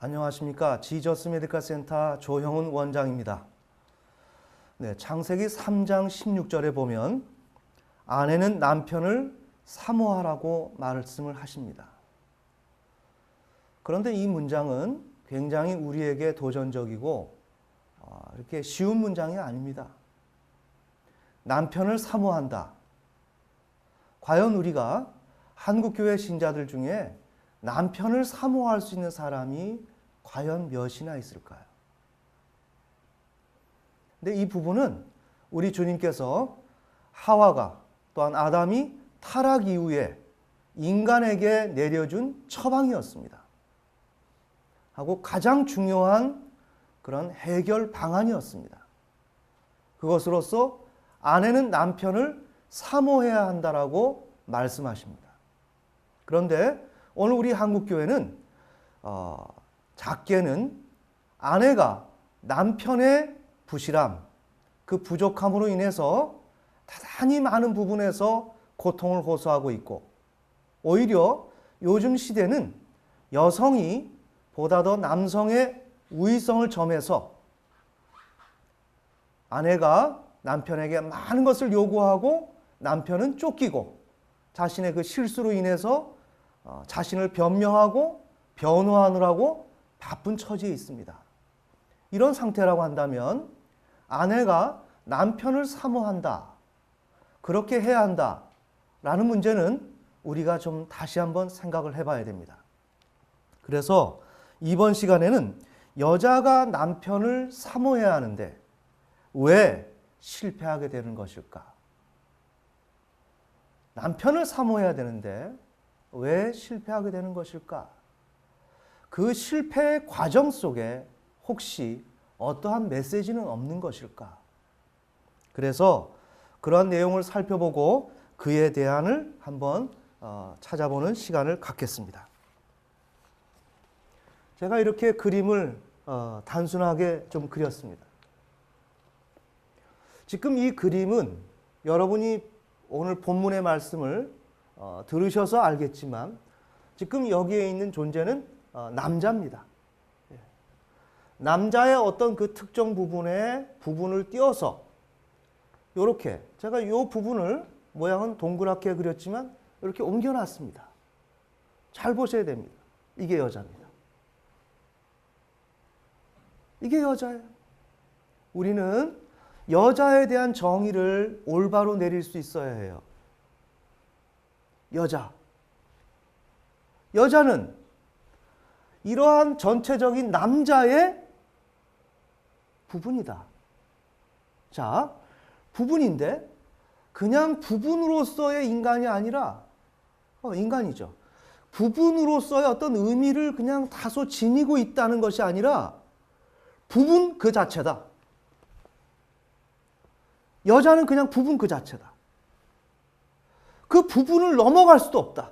안녕하십니까. 지저스 메디컬 센터 조형훈 원장입니다. 창세기 3장 16절에 보면 아내는 남편을 사모하라고 말씀을 하십니다. 그런데 이 문장은 굉장히 우리에게 도전적이고 이렇게 쉬운 문장이 아닙니다. 남편을 사모한다. 과연 우리가 한국교회 신자들 중에 남편을 사모할 수 있는 사람이 과연 몇이나 있을까요? 근데 이 부분은 우리 주님께서 하와가 또한 아담이 타락 이후에 인간에게 내려준 처방이었습니다. 하고 가장 중요한 그런 해결 방안이었습니다. 그것으로서 아내는 남편을 사모해야 한다라고 말씀하십니다. 그런데 오늘 우리 한국교회는 작게는 아내가 남편의 부실함, 그 부족함으로 인해서 대단히 많은 부분에서 고통을 호소하고 있고, 오히려 요즘 시대는 여성이 보다 더 남성의 우위성을 점해서 아내가 남편에게 많은 것을 요구하고 남편은 쫓기고 자신의 그 실수로 인해서 자신을 변명하고 변호하느라고 바쁜 처지에 있습니다. 이런 상태라고 한다면 아내가 남편을 사모한다, 그렇게 해야 한다 라는 문제는 우리가 좀 다시 한번 생각을 해봐야 됩니다. 그래서 이번 시간에는 여자가 남편을 사모해야 하는데 왜 실패하게 되는 것일까? 남편을 사모해야 되는데 왜 실패하게 되는 것일까? 그 실패의 과정 속에 혹시 어떠한 메시지는 없는 것일까? 그래서 그러한 내용을 살펴보고 그에 대안을 한번 찾아보는 시간을 갖겠습니다. 제가 이렇게 그림을 단순하게 좀 그렸습니다. 지금 이 그림은 여러분이 오늘 본문의 말씀을 들으셔서 알겠지만 지금 여기에 있는 존재는 남자입니다. 남자의 어떤 그 특정 부분을 띄어서 이렇게 제가 이 부분을 모양은 동그랗게 그렸지만 이렇게 옮겨놨습니다. 잘 보셔야 됩니다. 이게 여자입니다. 이게 여자예요. 우리는 여자에 대한 정의를 올바로 내릴 수 있어야 해요. 여자는 이러한 전체적인 남자의 부분이다. 자, 부분인데 그냥 부분으로서의 인간이 아니라 인간이죠. 부분으로서의 어떤 의미를 그냥 다소 지니고 있다는 것이 아니라 부분 그 자체다. 여자는 그냥 부분 그 자체다. 그 부분을 넘어갈 수도 없다.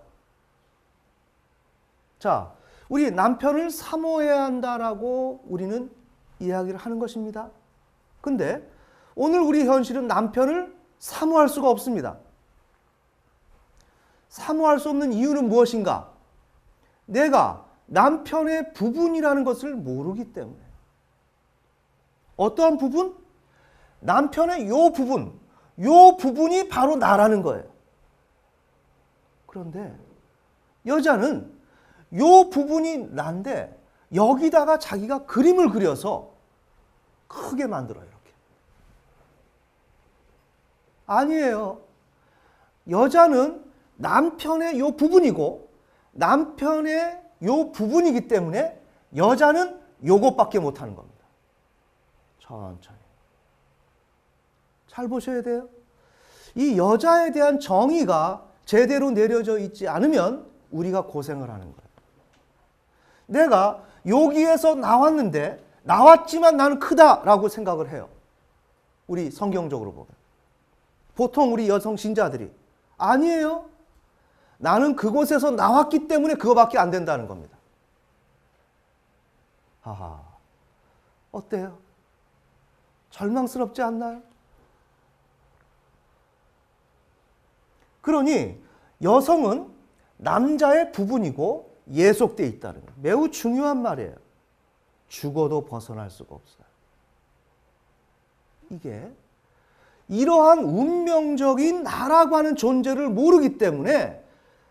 자, 우리 남편을 사모해야 한다라고 우리는 이야기를 하는 것입니다. 근데 오늘 우리 현실은 남편을 사모할 수가 없습니다. 사모할 수 없는 이유는 무엇인가? 내가 남편의 부분이라는 것을 모르기 때문에. 어떠한 부분? 남편의 요 부분이 바로 나라는 거예요. 그런데 여자는 요 부분이 난데 여기다가 자기가 그림을 그려서 크게 만들어요. 이렇게. 아니에요. 여자는 남편의 요 부분이고 남편의 요 부분이기 때문에 여자는 요것밖에 못하는 겁니다. 천천히. 잘 보셔야 돼요. 이 여자에 대한 정의가 제대로 내려져 있지 않으면 우리가 고생을 하는 거예요. 내가 여기에서 나왔지만 나는 크다라고 생각을 해요. 우리 성경적으로 보면. 보통 우리 여성 신자들이 아니에요. 나는 그곳에서 나왔기 때문에 그거밖에 안 된다는 겁니다. 하하. 어때요? 절망스럽지 않나요? 그러니 여성은 남자의 부분이고 예속되어 있다는 거예요. 매우 중요한 말이에요. 죽어도 벗어날 수가 없어요. 이게 이러한 운명적인 나라고 하는 존재를 모르기 때문에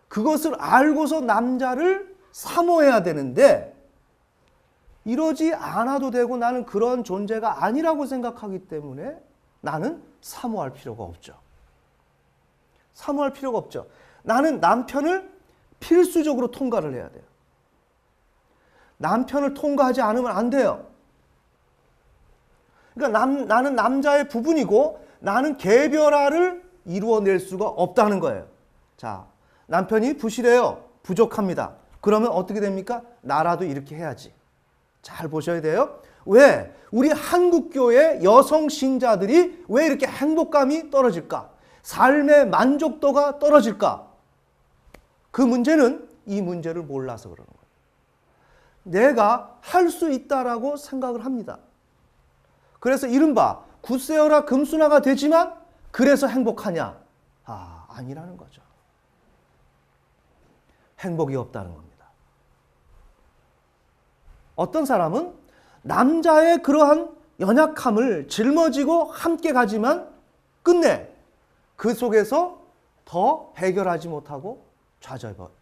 그것을 알고서 남자를 사모해야 되는데 이러지 않아도 되고 나는 그런 존재가 아니라고 생각하기 때문에 나는 사모할 필요가 없죠. 사모할 필요가 없죠. 나는 남편을 필수적으로 통과를 해야 돼요. 남편을 통과하지 않으면 안 돼요. 그러니까 나는 남자의 부분이고 나는 개별화를 이루어낼 수가 없다는 거예요. 자, 남편이 부실해요. 부족합니다. 그러면 어떻게 됩니까? 나라도 이렇게 해야지. 잘 보셔야 돼요. 왜? 우리 한국교회 여성 신자들이 왜 이렇게 행복감이 떨어질까? 삶의 만족도가 떨어질까? 그 문제는 이 문제를 몰라서 그러는 거예요. 내가 할 수 있다라고 생각을 합니다. 그래서 이른바 굳세어라 금순아가 되지만 그래서 행복하냐? 아니라는 거죠. 행복이 없다는 겁니다. 어떤 사람은 남자의 그러한 연약함을 짊어지고 함께 가지만 끝내 그 속에서 더 해결하지 못하고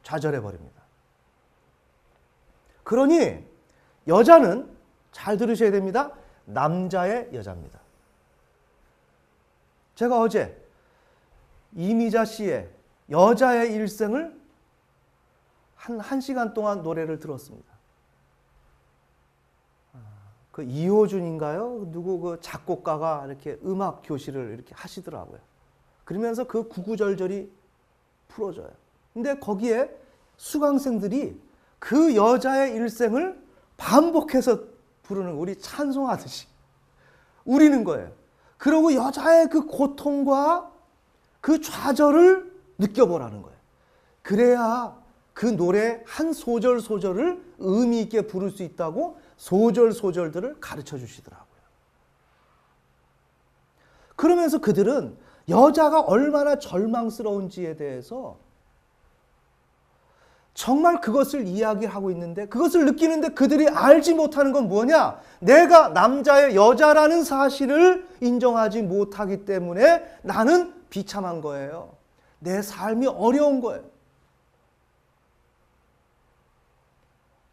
좌절해버립니다. 그러니 여자는 잘 들으셔야 됩니다. 남자의 여자입니다. 제가 어제 이미자 씨의 여자의 일생을 한 시간 동안 노래를 들었습니다. 그 이호준인가요? 누구 그 작곡가가 이렇게 음악 교실을 이렇게 하시더라고요. 그러면서 그 구구절절이 풀어져요. 근데 거기에 수강생들이 그 여자의 일생을 반복해서 부르는, 우리 찬송하듯이 우리는 거예요. 그리고 여자의 그 고통과 그 좌절을 느껴보라는 거예요. 그래야 그 노래 한 소절 소절을 의미 있게 부를 수 있다고 소절 소절들을 가르쳐 주시더라고요. 그러면서 그들은 여자가 얼마나 절망스러운지에 대해서 정말 그것을 이야기하고 있는데, 그것을 느끼는데 그들이 알지 못하는 건 뭐냐? 내가 남자의 여자라는 사실을 인정하지 못하기 때문에 나는 비참한 거예요. 내 삶이 어려운 거예요.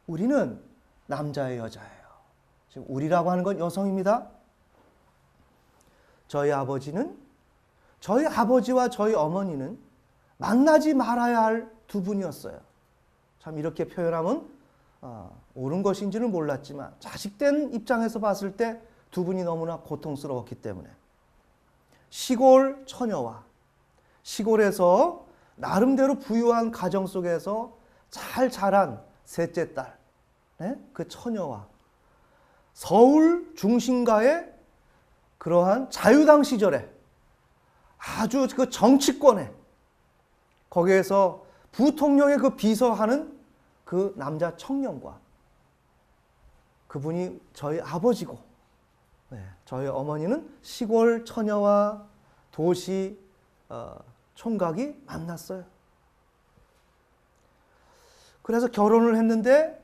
우리는 남자의 여자예요. 지금 우리라고 하는 건 여성입니다. 저희 아버지와 저희 어머니는 만나지 말아야 할 두 분이었어요. 참 이렇게 표현하면 옳은 것인지는 몰랐지만 자식된 입장에서 봤을 때 두 분이 너무나 고통스러웠기 때문에 시골 처녀와 시골에서 나름대로 부유한 가정 속에서 잘 자란 셋째 딸, 그 처녀와 서울 중심가의 그러한 자유당 시절에 아주 그 정치권에 거기에서 부통령의 그 비서하는 그 남자 청년과 그분이 저희 아버지고, 저희 어머니는 시골 처녀와 도시 총각이 만났어요. 그래서 결혼을 했는데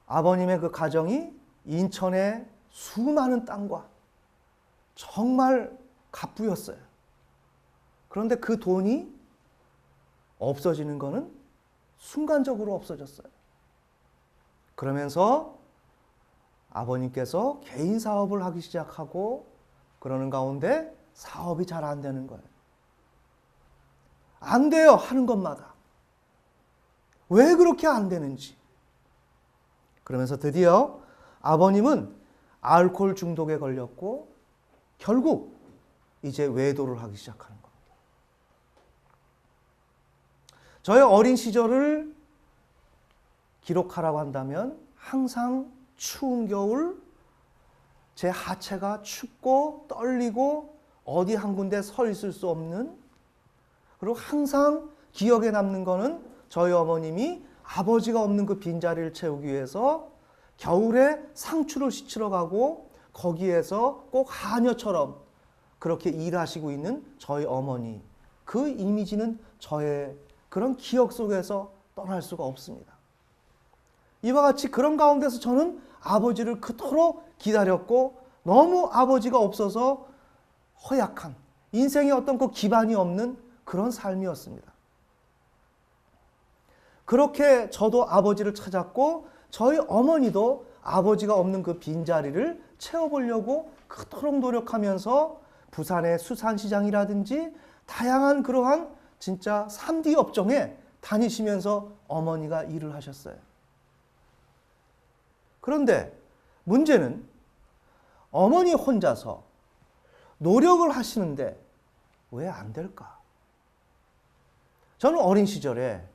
아버님의 그 가정이 인천의 수많은 땅과 정말 갑부였어요. 그런데 그 돈이 없어지는 거는 순간적으로 없어졌어요. 그러면서 아버님께서 개인 사업을 하기 시작하고 그러는 가운데 사업이 잘 안 되는 거예요. 안 돼요, 하는 것마다. 왜 그렇게 안 되는지. 그러면서 드디어 아버님은 알코올 중독에 걸렸고 결국 이제 외도를 하기 시작하는 겁니다. 저의 어린 시절을 기록하라고 한다면 항상 추운 겨울 제 하체가 춥고 떨리고 어디 한 군데 서 있을 수 없는, 그리고 항상 기억에 남는 거는 저희 어머님이 아버지가 없는 그 빈자리를 채우기 위해서 겨울에 상추를 씻으러 가고 거기에서 꼭 하녀처럼 그렇게 일하시고 있는 저희 어머니, 그 이미지는 저의 그런 기억 속에서 떠날 수가 없습니다. 이와 같이 그런 가운데서 저는 아버지를 그토록 기다렸고 너무 아버지가 없어서 허약한 인생에 어떤 그 기반이 없는 그런 삶이었습니다. 그렇게 저도 아버지를 찾았고 저희 어머니도 아버지가 없는 그 빈자리를 채워보려고 그토록 노력하면서 부산의 수산시장이라든지 다양한 그러한 진짜 3D 업종에 다니시면서 어머니가 일을 하셨어요. 그런데 문제는 어머니 혼자서 노력을 하시는데 왜 안 될까? 저는 어린 시절에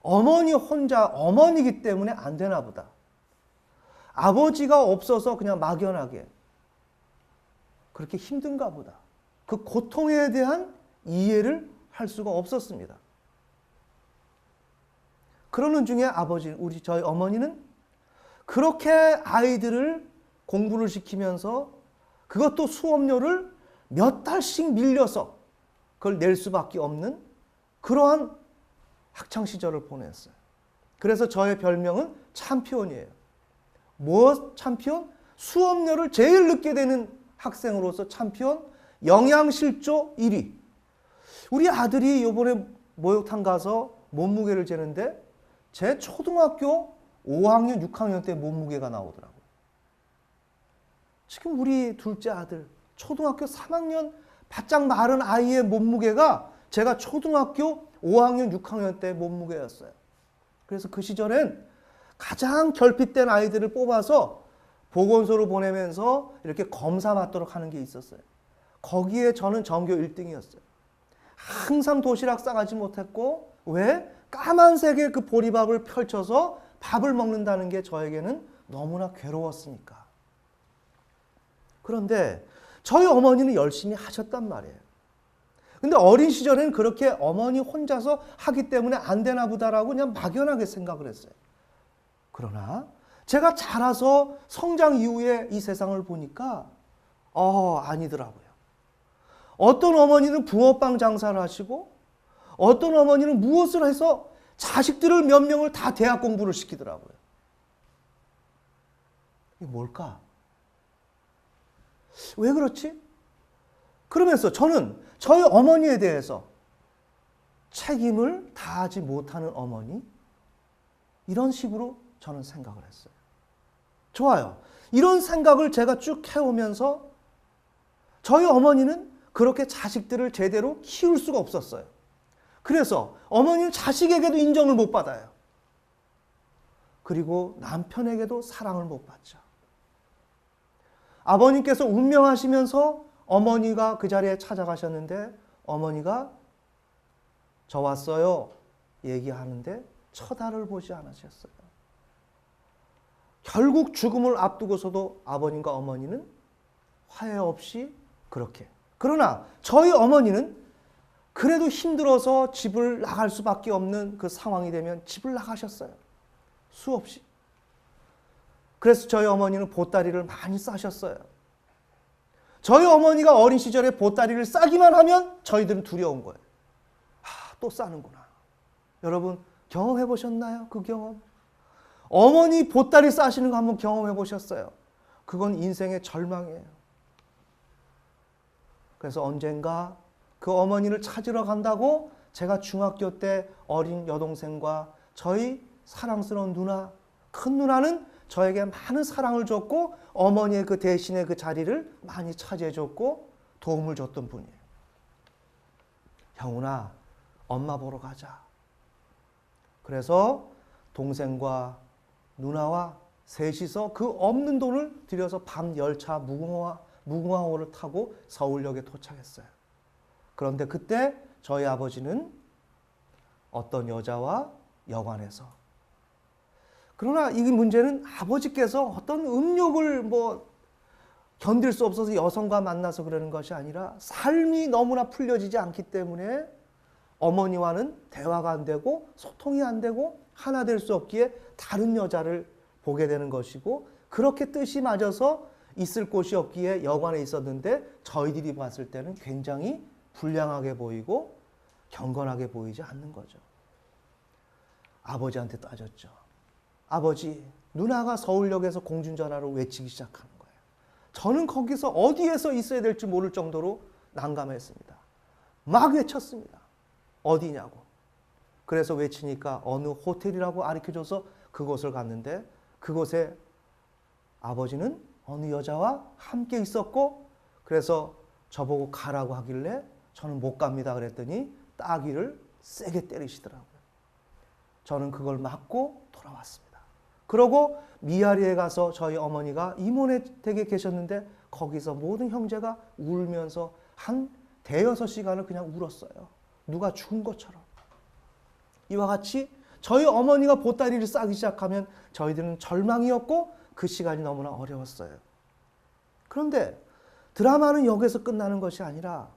어머니 혼자 어머니기 때문에 안 되나 보다. 아버지가 없어서 그냥 막연하게 그렇게 힘든가 보다. 그 고통에 대한 이해를 할 수가 없었습니다. 그러는 중에 저희 어머니는 그렇게 아이들을 공부를 시키면서 그것도 수업료를 몇 달씩 밀려서 그걸 낼 수밖에 없는 그러한 학창시절을 보냈어요. 그래서 저의 별명은 참피온이에요. 뭐 참피온? 수업료를 제일 늦게 되는 학생으로서 참피온, 영양실조 1위. 우리 아들이 이번에 목욕탕 가서 몸무게를 재는데 제 초등학교 5학년, 6학년 때 몸무게가 나오더라고요. 지금 우리 둘째 아들 초등학교 3학년 바짝 마른 아이의 몸무게가 제가 초등학교 5학년, 6학년 때 몸무게였어요. 그래서 그 시절엔 가장 결핍된 아이들을 뽑아서 보건소로 보내면서 이렇게 검사 받도록 하는 게 있었어요. 거기에 저는 전교 1등이었어요. 항상 도시락 싸가지 못했고 왜? 까만색의 그 보리밥을 펼쳐서 밥을 먹는다는 게 저에게는 너무나 괴로웠으니까. 그런데 저희 어머니는 열심히 하셨단 말이에요. 근데 어린 시절에는 그렇게 어머니 혼자서 하기 때문에 안 되나 보다라고 그냥 막연하게 생각을 했어요. 그러나 제가 자라서 성장 이후에 이 세상을 보니까 아니더라고요. 어떤 어머니는 붕어빵 장사를 하시고 어떤 어머니는 무엇을 해서 자식들을 몇 명을 다 대학 공부를 시키더라고요. 이게 뭘까? 왜 그렇지? 그러면서 저는 저희 어머니에 대해서 책임을 다하지 못하는 어머니, 이런 식으로 저는 생각을 했어요. 좋아요. 이런 생각을 제가 쭉 해오면서 저희 어머니는 그렇게 자식들을 제대로 키울 수가 없었어요. 그래서 어머니는 자식에게도 인정을 못 받아요. 그리고 남편에게도 사랑을 못 받죠. 아버님께서 운명하시면서 어머니가 그 자리에 찾아가셨는데 어머니가 저 왔어요 얘기하는데 쳐다를 보지 않으셨어요. 결국 죽음을 앞두고서도 아버님과 어머니는 화해 없이 그렇게. 그러나 저희 어머니는 그래도 힘들어서 집을 나갈 수밖에 없는 그 상황이 되면 집을 나가셨어요. 수없이. 그래서 저희 어머니는 보따리를 많이 싸셨어요. 저희 어머니가 어린 시절에 보따리를 싸기만 하면 저희들은 두려운 거예요. 또 싸는구나. 여러분 경험해 보셨나요? 그 경험? 어머니 보따리 싸시는 거 한번 경험해 보셨어요? 그건 인생의 절망이에요. 그래서 언젠가 그 어머니를 찾으러 간다고 제가 중학교 때 어린 여동생과 저희 사랑스러운 누나, 큰 누나는 저에게 많은 사랑을 줬고 어머니의 그 대신에 그 자리를 많이 차지해 줬고 도움을 줬던 분이에요. 형훈아, 엄마 보러 가자. 그래서 동생과 누나와 셋이서 그 없는 돈을 들여서 밤 열차 무궁화호를 타고 서울역에 도착했어요. 그런데 그때 저희 아버지는 어떤 여자와 여관에서. 그러나 이 문제는 아버지께서 어떤 음욕을 견딜 수 없어서 여성과 만나서 그러는 것이 아니라 삶이 너무나 풀려지지 않기 때문에 어머니와는 대화가 안 되고 소통이 안 되고 하나 될 수 없기에 다른 여자를 보게 되는 것이고 그렇게 뜻이 맞아서 있을 곳이 없기에 여관에 있었는데 저희들이 봤을 때는 굉장히 불량하게 보이고 경건하게 보이지 않는 거죠. 아버지한테 따졌죠. 아버지, 누나가 서울역에서 공중전화로 외치기 시작하는 거예요. 저는 거기서 어디에서 있어야 될지 모를 정도로 난감했습니다. 막 외쳤습니다. 어디냐고. 그래서 외치니까 어느 호텔이라고 가르쳐줘서 그곳을 갔는데 그곳에 아버지는 어느 여자와 함께 있었고, 그래서 저보고 가라고 하길래 저는 못 갑니다 그랬더니 따귀를 세게 때리시더라고요. 저는 그걸 맞고 돌아왔습니다. 그러고 미아리에 가서 저희 어머니가 이모네 댁에 계셨는데 거기서 모든 형제가 울면서 한 대여섯 시간을 그냥 울었어요. 누가 죽은 것처럼. 이와 같이 저희 어머니가 보따리를 싸기 시작하면 저희들은 절망이었고 그 시간이 너무나 어려웠어요. 그런데 드라마는 여기서 끝나는 것이 아니라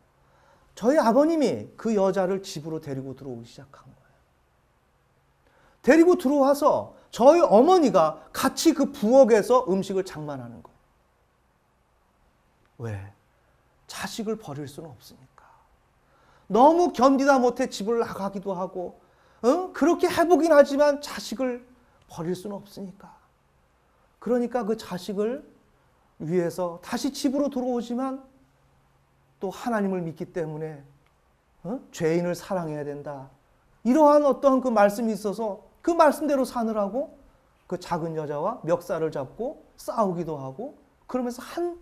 저희 아버님이 그 여자를 집으로 데리고 들어오기 시작한 거예요. 데리고 들어와서 저희 어머니가 같이 그 부엌에서 음식을 장만하는 거예요. 왜? 자식을 버릴 수는 없으니까. 너무 견디다 못해 집을 나가기도 하고 그렇게 해보긴 하지만 자식을 버릴 수는 없으니까. 그러니까 그 자식을 위해서 다시 집으로 들어오지만 또 하나님을 믿기 때문에 죄인을 사랑해야 된다. 이러한 어떠한 그 말씀이 있어서 그 말씀대로 사느라고 그 작은 여자와 멱살을 잡고 싸우기도 하고 그러면서 한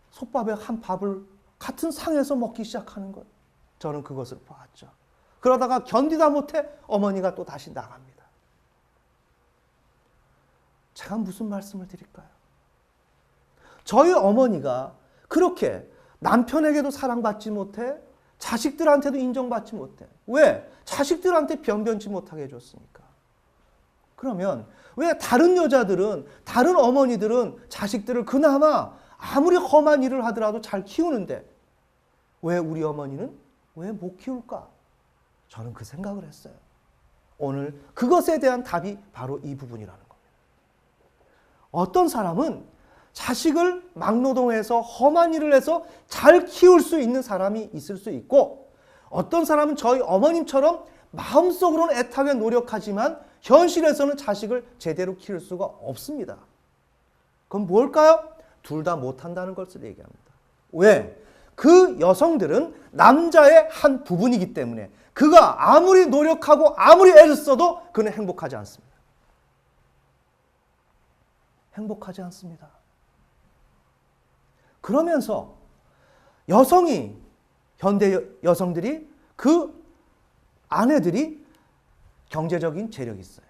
솥밥에 한 밥을 같은 상에서 먹기 시작하는 거예요. 저는 그것을 보았죠. 그러다가 견디다 못해 어머니가 또 다시 나갑니다. 제가 무슨 말씀을 드릴까요? 저희 어머니가 그렇게 남편에게도 사랑받지 못해 자식들한테도 인정받지 못해. 왜? 자식들한테 변변치 못하게 해줬으니까. 그러면 왜 다른 여자들은, 다른 어머니들은 자식들을 그나마 아무리 험한 일을 하더라도 잘 키우는데 왜 우리 어머니는 왜 못 키울까? 저는 그 생각을 했어요. 오늘 그것에 대한 답이 바로 이 부분이라는 겁니다. 어떤 사람은 자식을 막노동해서 험한 일을 해서 잘 키울 수 있는 사람이 있을 수 있고, 어떤 사람은 저희 어머님처럼 마음속으로는 애타게 노력하지만 현실에서는 자식을 제대로 키울 수가 없습니다. 그럼 뭘까요? 둘 다 못한다는 것을 얘기합니다. 왜? 그 여성들은 남자의 한 부분이기 때문에 그가 아무리 노력하고 아무리 애를 써도 그는 행복하지 않습니다. 행복하지 않습니다. 그러면서 여성이, 현대 여성들이, 그 아내들이 경제적인 재력이 있어요.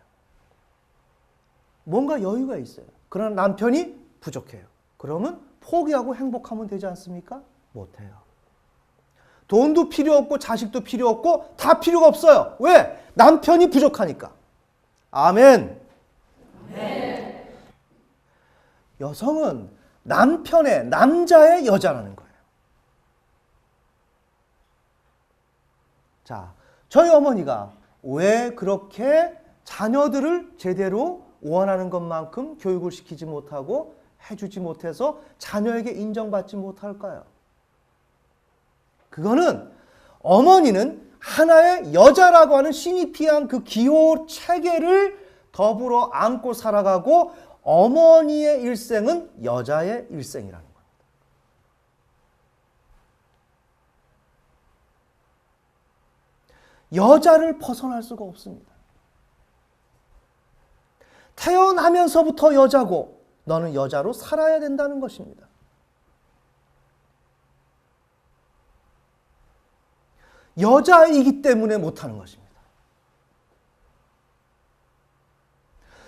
뭔가 여유가 있어요. 그러나 남편이 부족해요. 그러면 포기하고 행복하면 되지 않습니까? 못해요. 돈도 필요 없고 자식도 필요 없고 다 필요가 없어요. 왜? 남편이 부족하니까. 아멘. 아멘. 여성은 남편의, 남자의 여자라는 거예요. 자, 저희 어머니가 왜 그렇게 자녀들을 제대로 원하는 것만큼 교육을 시키지 못하고 해주지 못해서 자녀에게 인정받지 못할까요? 그거는 어머니는 하나의 여자라고 하는 신이 피한 그 기호 체계를 더불어 안고 살아가고 어머니의 일생은 여자의 일생이라는 겁니다. 여자를 벗어날 수가 없습니다. 태어나면서부터 여자고 너는 여자로 살아야 된다는 것입니다. 여자이기 때문에 못하는 것입니다.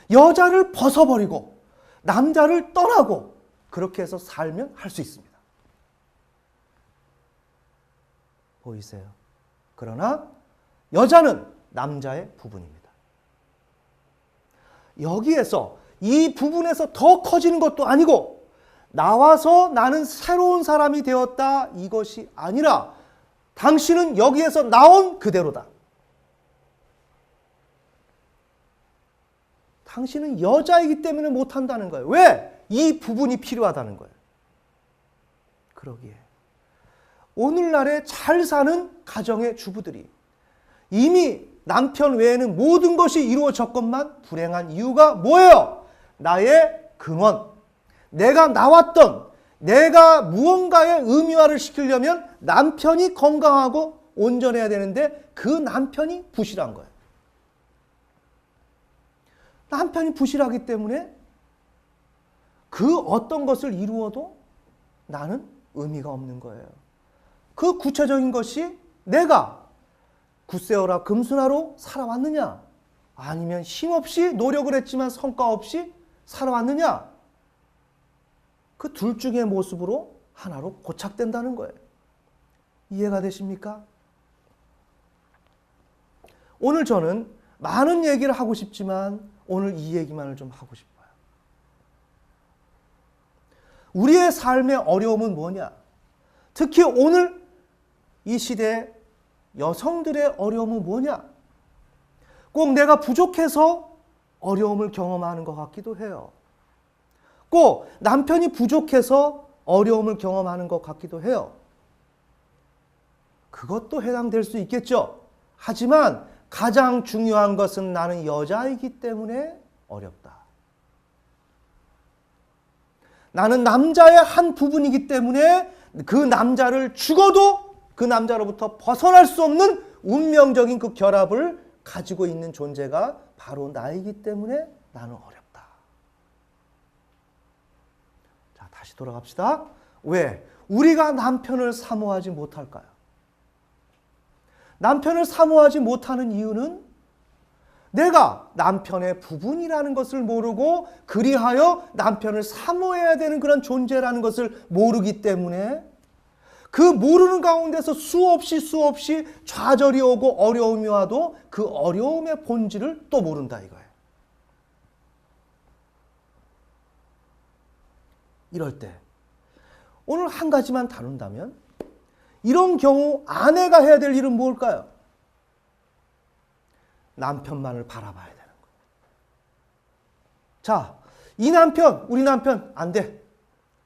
여자를 벗어버리고 남자를 떠나고 그렇게 해서 살면 할 수 있습니다. 보이세요? 그러나 여자는 남자의 부분입니다. 여기에서 이 부분에서 더 커지는 것도 아니고 나와서 나는 새로운 사람이 되었다 이것이 아니라 당신은 여기에서 나온 그대로다. 당신은 여자이기 때문에 못한다는 거예요. 왜? 이 부분이 필요하다는 거예요. 그러기에 오늘날에 잘 사는 가정의 주부들이 이미 남편 외에는 모든 것이 이루어졌건만 불행한 이유가 뭐예요? 나의 근원, 내가 나왔던, 내가 무언가의 의미화를 시키려면 남편이 건강하고 온전해야 되는데 그 남편이 부실한 거예요. 남편이 부실하기 때문에 그 어떤 것을 이루어도 나는 의미가 없는 거예요. 그 구체적인 것이 내가 굳세어라 금순아로 살아왔느냐? 아니면 힘없이 노력을 했지만 성과 없이 살아왔느냐? 그 둘 중의 모습으로 하나로 고착된다는 거예요. 이해가 되십니까? 오늘 저는 많은 얘기를 하고 싶지만 오늘 이 얘기만을 좀 하고 싶어요. 우리의 삶의 어려움은 뭐냐? 특히 오늘 이 시대 여성들의 어려움은 뭐냐? 꼭 내가 부족해서 어려움을 경험하는 것 같기도 해요. 꼭 남편이 부족해서 어려움을 경험하는 것 같기도 해요. 그것도 해당될 수 있겠죠. 하지만 가장 중요한 것은 나는 여자이기 때문에 어렵다. 나는 남자의 한 부분이기 때문에 그 남자를 죽어도 그 남자로부터 벗어날 수 없는 운명적인 그 결합을 가지고 있는 존재가 바로 나이기 때문에 나는 어렵다. 자, 다시 돌아갑시다. 왜? 우리가 남편을 사모하지 못할까요? 남편을 사모하지 못하는 이유는 내가 남편의 부분이라는 것을 모르고 그리하여 남편을 사모해야 되는 그런 존재라는 것을 모르기 때문에 그 모르는 가운데서 수없이 좌절이 오고 어려움이 와도 그 어려움의 본질을 또 모른다 이거예요. 이럴 때 오늘 한 가지만 다룬다면 이런 경우 아내가 해야 될 일은 뭘까요? 남편만을 바라봐야 되는 거예요. 자, 이 남편, 우리 남편 안 돼.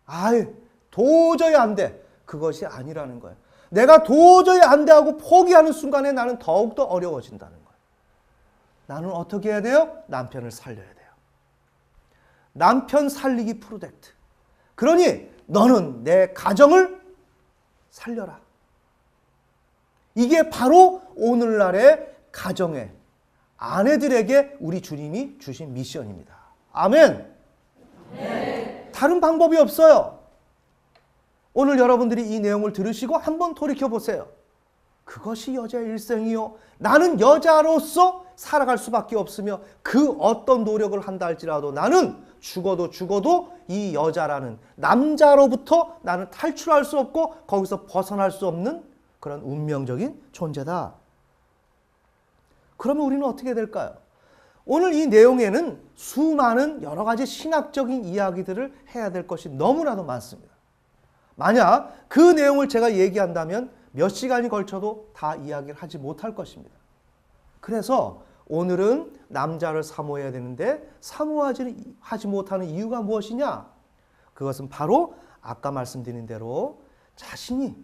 아유, 도저히 안 돼. 그것이 아니라는 거예요. 내가 도저히 안 돼 하고 포기하는 순간에 나는 더욱더 어려워진다는 거예요. 나는 어떻게 해야 돼요? 남편을 살려야 돼요. 남편 살리기 프로젝트. 그러니 너는 내 가정을 살려라. 이게 바로 오늘날의 가정의 아내들에게 우리 주님이 주신 미션입니다. 아멘. 네. 다른 방법이 없어요. 오늘 여러분들이 이 내용을 들으시고 한번 돌이켜보세요. 그것이 여자의 일생이요. 나는 여자로서 살아갈 수밖에 없으며 그 어떤 노력을 한다 할지라도 나는 죽어도 이 여자라는 남자로부터 나는 탈출할 수 없고 거기서 벗어날 수 없는 그런 운명적인 존재다. 그러면 우리는 어떻게 될까요? 오늘 이 내용에는 수많은 여러 가지 신학적인 이야기들을 해야 될 것이 너무나도 많습니다. 만약 그 내용을 제가 얘기한다면 몇 시간이 걸쳐도 다 이야기를 하지 못할 것입니다. 그래서 오늘은 남자를 사모해야 되는데 사모하지 못하는 이유가 무엇이냐? 그것은 바로 아까 말씀드린 대로 자신이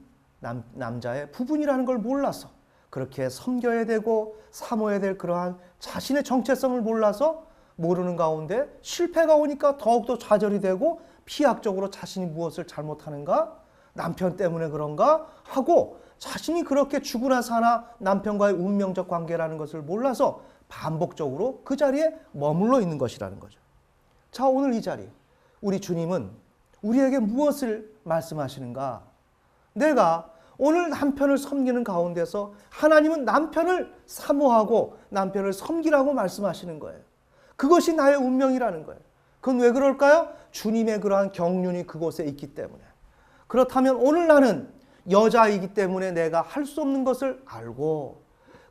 남자의 부분이라는 걸 몰라서 그렇게 섬겨야 되고 사모해야 될 그러한 자신의 정체성을 몰라서 모르는 가운데 실패가 오니까 더욱더 좌절이 되고 피약적으로 자신이 무엇을 잘못하는가? 남편 때문에 그런가? 하고 자신이 그렇게 죽으나 사나 남편과의 운명적 관계라는 것을 몰라서 반복적으로 그 자리에 머물러 있는 것이라는 거죠. 자, 오늘 이 자리 우리 주님은 우리에게 무엇을 말씀하시는가? 내가 오늘 남편을 섬기는 가운데서 하나님은 남편을 사모하고 남편을 섬기라고 말씀하시는 거예요. 그것이 나의 운명이라는 거예요. 그건 왜 그럴까요? 주님의 그러한 경륜이 그곳에 있기 때문에. 그렇다면 오늘 나는 여자이기 때문에 내가 할 수 없는 것을 알고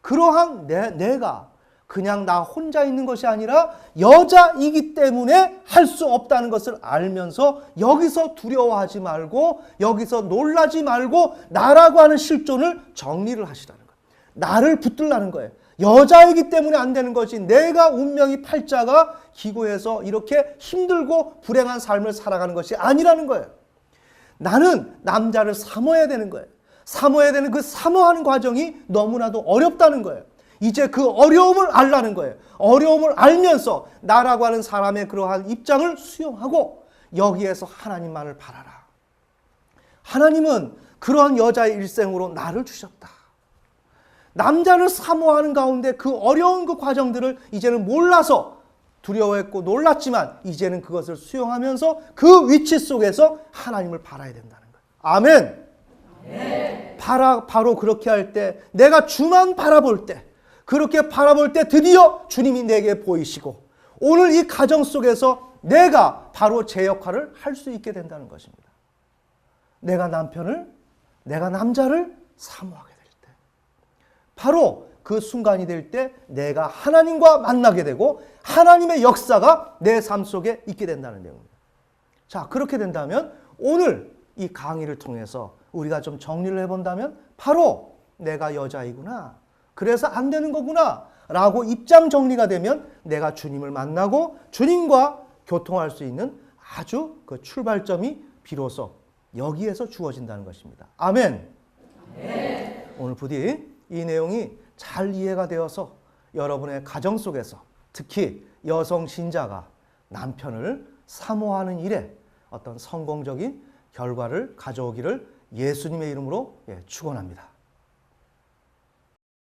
그러한 내가 그냥 나 혼자 있는 것이 아니라 여자이기 때문에 할 수 없다는 것을 알면서 여기서 두려워하지 말고 여기서 놀라지 말고 나라고 하는 실존을 정리를 하시라는 거예요. 나를 붙들라는 거예요. 여자이기 때문에 안 되는 것이 내가 운명이 팔자가 기고해서 이렇게 힘들고 불행한 삶을 살아가는 것이 아니라는 거예요. 나는 남자를 사모해야 되는 거예요. 사모해야 되는 그 사모하는 과정이 너무나도 어렵다는 거예요. 이제 그 어려움을 알라는 거예요. 어려움을 알면서 나라고 하는 사람의 그러한 입장을 수용하고 여기에서 하나님만을 바라라. 하나님은 그러한 여자의 일생으로 나를 주셨다. 남자를 사모하는 가운데 그 어려운 그 과정들을 이제는 몰라서 두려워했고 놀랐지만 이제는 그것을 수용하면서 그 위치 속에서 하나님을 바라야 된다는 거예요. 아멘. 네. 바로 그렇게 할 때, 내가 주만 바라볼 때, 그렇게 바라볼 때 드디어 주님이 내게 보이시고 오늘 이 가정 속에서 내가 바로 제 역할을 할 수 있게 된다는 것입니다. 내가 남편을, 내가 남자를 사모하게 될 때, 바로 그 순간이 될 때 내가 하나님과 만나게 되고 하나님의 역사가 내 삶 속에 있게 된다는 내용입니다. 자, 그렇게 된다면 오늘 이 강의를 통해서 우리가 좀 정리를 해본다면 바로 내가 여자이구나, 그래서 안 되는 거구나 라고 입장 정리가 되면 내가 주님을 만나고 주님과 교통할 수 있는 아주 그 출발점이 비로소 여기에서 주어진다는 것입니다. 아멘. 네. 오늘 부디 이 내용이 잘 이해가 되어서 여러분의 가정 속에서 특히 여성 신자가 남편을 사모하는 일에 어떤 성공적인 결과를 가져오기를 예수님의 이름으로 축원합니다.